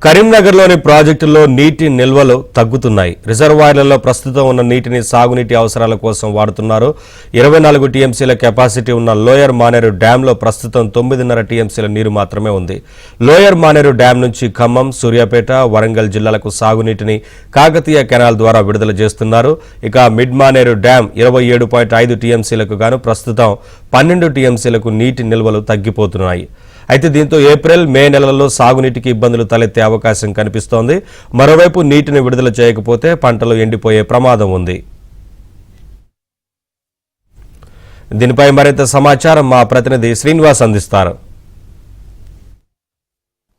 కరీంనగర్లోని ప్రాజెక్టుల్లో నీటి నిల్వలు తగ్గుతున్నాయి. రిజర్వాయర్లలో ప్రస్తుతం ఉన్న నీటిని సాగునీటి అవసరాల కోసం వాడుతున్నారు. 24 టీఎంసీల కెపాసిటీ ఉన్న లోయర్ మానేరు డ్యాంలో ప్రస్తుతం 9.5 టీఎంసీల నీరు మాత్రమే ఉంది. లోయర్ మానేరు డ్యాం నుంచి ఖమ్మం, సూర్యాపేట, వరంగల్ జిల్లాలకు సాగునీటిని కాకతీయ కెనాల్ ద్వారా విడుదల చేస్తున్నారు. ఇక మిడ్ మానేరు డ్యాం 27.5 టీఎంసీలకు గాను ప్రస్తుతం 12 టీఎంసీలకు నీటి నిల్వలు తగ్గిపోతున్నాయి. అయితే దీంతో ఏప్రిల్, మే నెలలలో సాగునీటికి ఇబ్బందులు తలెత్తే అవకాశం కనిపిస్తోంది. మరోవైపు నీటిని విడుదల చేయకపోతే పంటలు ఎండిపోయే ప్రమాదం ఉంది. దీనిపై మరింత సమాచారం మా ప్రతినిధి శ్రీనివాస్ అందిస్తారు.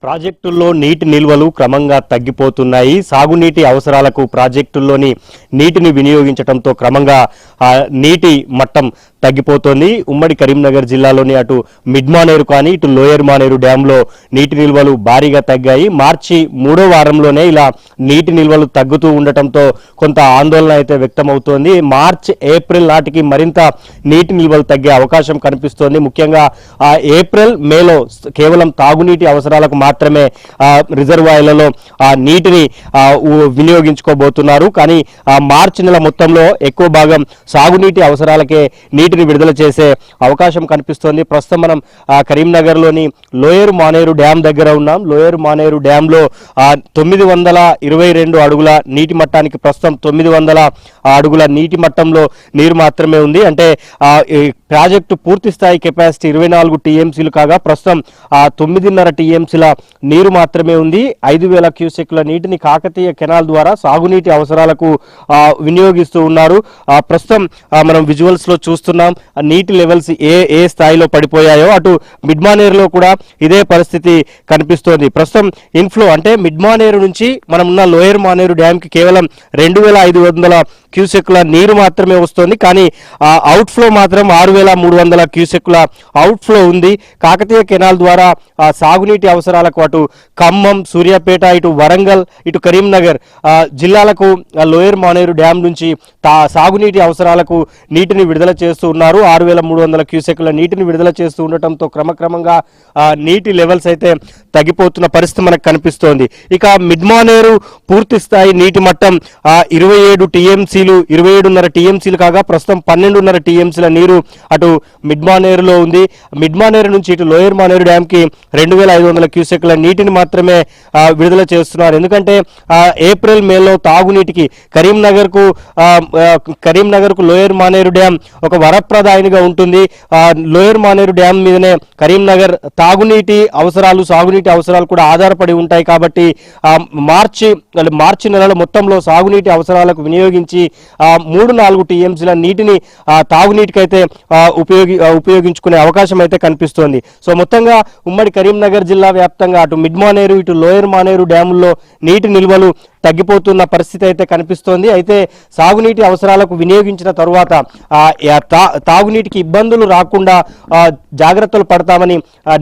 ప్రాజెక్టుల్లో నీటి నిల్వలు క్రమంగా తగ్గిపోతున్నాయి. సాగునీటి అవసరాలకు ప్రాజెక్టుల్లోని నీటిని వినియోగించడంతో క్రమంగా నీటి మట్టం తగ్గిపోతోంది. ఉమ్మడి కరీంనగర్ జిల్లాలోని అటు మిడ్ మానేరు కానీ ఇటు లోయర్ మానేరు డ్యాంలో నీటి నిల్వలు భారీగా తగ్గాయి. మార్చి 3వ వారంలోనే ఇలా నీటి నిల్వలు తగ్గుతూ ఉండటంతో కొంత ఆందోళన అయితే వ్యక్తమవుతోంది. మార్చ్, ఏప్రిల్ నాటికి మరింత నీటి నిల్వలు తగ్గే అవకాశం కనిపిస్తోంది. ముఖ్యంగా ఏప్రిల్, మేలో కేవలం తాగునీటి అవసరాలకు మాత్రమే రిజర్వాయర్లలో నీటిని వినియోగించుకోబోతున్నారు. కానీ మార్చి నెల మొత్తంలో ఎక్కువ భాగం సాగునీటి అవసరాలకే నీటిని విడుదల చేసే అవకాశం కనిపిస్తోంది. ప్రస్తుతం మనం కరీంనగర్లోని లోయర్ మానేరు డ్యాం దగ్గర ఉన్నాం. లోయర్ మానేరు డ్యాంలో 922 అడుగుల నీటి మట్టానికి ప్రస్తుతం 900 అడుగుల నీటి మట్టంలో నీరు మాత్రమే ఉంది. అంటే ప్రాజెక్టు పూర్తి స్థాయి కెపాసిటీ 24 టీఎంసీలు కాగా ప్రస్తుతం 9.5 టీఎంసీల నీరు మాత్రమే ఉంది. 5,000 క్యూసెక్ల నీటిని కాకతీయ కెనాల్ ద్వారా సాగునీటి అవసరాలకు వినియోగిస్తూ ఉన్నారు. ప్రస్తుతం మనం విజువల్స్ లో చూస్తున్నాం నీటి లెవెల్స్ ఏ స్థాయిలో పడిపోయాయో. అటు మిడ్మానేరులో కూడా ఇదే పరిస్థితి కనిపిస్తోంది. ప్రస్తుతం ఇన్ఫ్లో అంటే మిడ్మానేరు నుంచి మనం ఉన్న లోయర్ మానేరు డ్యామ్ కి కేవలం 2,500 క్యూసెక్ల నీరు మాత్రమే వస్తుంది. కానీ అవుట్ఫ్లో మాత్రం 6,300 క్యూసెక్ల అవుట్ఫ్లో ఉంది. కాకతీయ కెనాల్ ద్వారా సాగునీటి అవసరాలకు అటు ఖమ్మం, సూర్యాపేట, ఇటు వరంగల్, ఇటు కరీంనగర్ జిల్లాలకు లోయర్ మానేరు డ్యామ్ నుంచి సాగునీటి అవసరాలకు నీటిని విడుదల చేస్తూ ఉన్నారు. 6,300 క్యూసెక్ల నీటిని విడుదల చేస్తూ ఉండటంతో క్రమక్రమంగా నీటి లెవెల్స్ అయితే తగ్గిపోతున్న పరిస్థితి మనకు కనిపిస్తోంది. ఇక మిడ్మానేరు పూర్తి స్థాయి నీటి మట్టం 27 టీఎంసీలు, 27.5 టీఎంసీలు కాగా ప్రస్తుతం 12.5 టీఎంసీల నీరు అటు మిడ్మానేరులో ఉంది. మిడ్మానేరు నుంచి ఇటు లోయర్ మానేరు డ్యామ్ కి 2,500 క్యూసెక్ల నీటిని మాత్రమే విడుదల చేస్తున్నారు. ఎందుకంటే ఏప్రిల్, మేలో తాగునీటికి కరీంనగర్ కు లోయర్ మానేరు డ్యామ్ ఒక వరప్రదాయినిగా ఉంటుంది. లోయర్ మానేరు డ్యామ్ మీదనే కరీంనగర్ తాగునీటి అవసరాలు, సాగునీటి అవసరాలు కూడా ఆధారపడి ఉంటాయి. కాబట్టి మార్చి నెలల మొత్తంలో సాగునీటి అవసరాలకు వినియోగించి 3-4 టీఎంసీల నీటిని తాగునీటికైతే ఉపయోగించుకునే అవకాశం అయితే కనిపిస్తోంది. సో మొత్తంగా ఉమ్మడి కరీంనగర్ జిల్లా వ్యాప్తంగా అటు మిడ్ మానేరు, ఇటు లోయర్ మానేరు డ్యాముల్లో నీటి నిల్వలు తగ్గిపోతున్న పరిస్థితి అయితే కనిపిస్తోంది. అయితే సాగునీటి అవసరాలకు వినియోగించిన తరువాత తాగునీటికి ఇబ్బందులు రాకుండా జాగ్రత్తలు పడతామని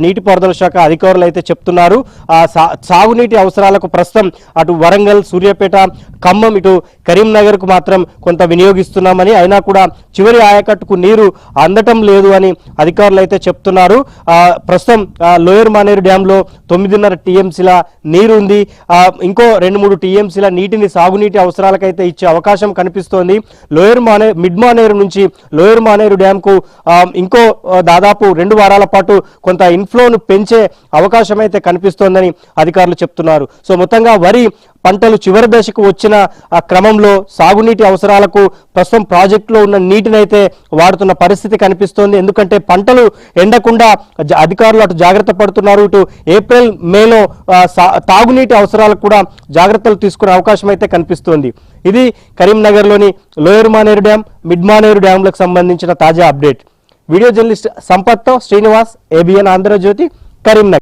నీటిపారుదల శాఖ అధికారులు అయితే చెప్తున్నారు. సాగునీటి అవసరాలకు ప్రస్తుతం అటు వరంగల్, సూర్యాపేట, ఖమ్మం, ఇటు కరీంనగర్ కు మాత్రం కొంత వినియోగిస్తున్నామని, అయినా కూడా చివరి ఆయకట్టుకు నీరు అందటం లేదు అని అధికారులు అయితే చెప్తున్నారు. ప్రస్తుతం లోయర్ మానేరు డ్యాంలో 9.5 టీఎంసీల నీరు ఉంది. ఇంకో 2-3 టీఎంసీల నీటిని సాగునీటి అవసరాలకైతే ఇచ్చే అవకాశం కనిపిస్తోంది. మిడ్ మానేరు నుంచి లోయర్ మానేరు డ్యామ్ కు ఇంకో దాదాపు 2 వారాల పాటు కొంత ఇన్ఫ్లోను పెంచే అవకాశం అయితే కనిపిస్తోందని అధికారులు చెప్తున్నారు. సో మొత్తంగా వరి పంటలు చివరి దశకు వచ్చిన క్రమంలో సాగునీటి అవసరాలకు ప్రస్తుతం ప్రాజెక్టులో ఉన్న నీటినైతే వాడుతున్న పరిస్థితి కనిపిస్తోంది. ఎందుకంటే పంటలు ఎండకుండా అధికారులు అటు జాగ్రత్త పడుతున్నారు. ఇటు ఏప్రిల్, మేలో తాగునీటి అవసరాలకు కూడా జాగ్రత్తలు తీసుకునే అవకాశం అయితే కనిపిస్తోంది. ఇది కరీంనగర్లోని lower Maneru dam, mid Maneru డ్యామ్లకు సంబంధించిన తాజా అప్డేట్. వీడియో జర్నలిస్ట్ సంపత్తో శ్రీనివాస్, ABN ఆంధ్రజ్యోతి, కరీంనగర్.